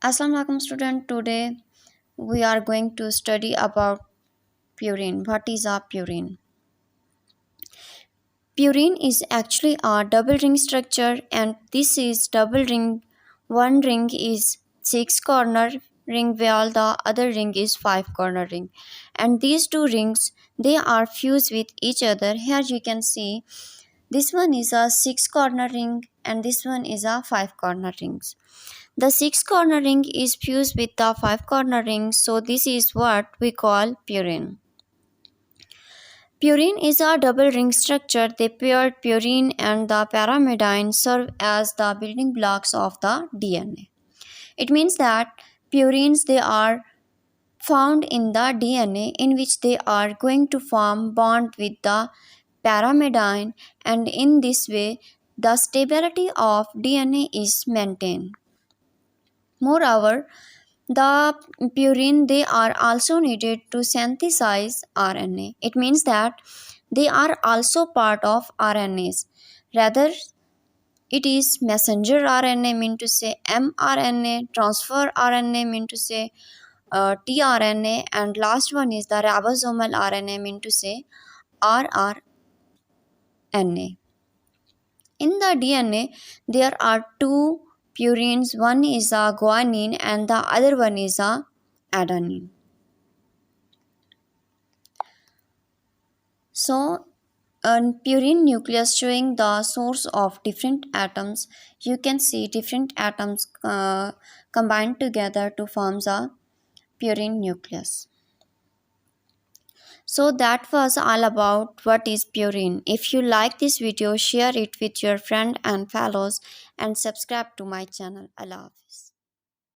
Assalamu alaikum student. Today we are going to study about purine. What is a purine? Purine is actually a double ring structure, and this is double ring. One ring is six corner ring while the other ring is five corner ring. And these two rings they are fused with each other. Here you can see this one is a six corner ring and this one is a five corner rings. The six corner ring is fused with the five corner ring, so this is what we call purine. Purine is a double ring structure. The paired purine and the pyrimidine serve as the building blocks of the DNA. It means that purines they are found in the DNA in which they are going to form bond with the pyrimidine, and in this way the stability of DNA is maintained. Moreover, the purine they are also needed to synthesize RNA. It means that they are also part of RNAs. Rather, it is messenger RNA mean to say mRNA, transfer RNA mean to say tRNA, and last one is the ribosomal RNA mean to say rRNA. In the DNA, there are two purines. One is a guanine and the other one is a adenine. So, a purine nucleus showing the source of different atoms. You can see different atoms combined together to form the purine nucleus. So that was all about what is purine. If you like this video, share it with your friend and fellows and subscribe to my channel. Allah Hafiz.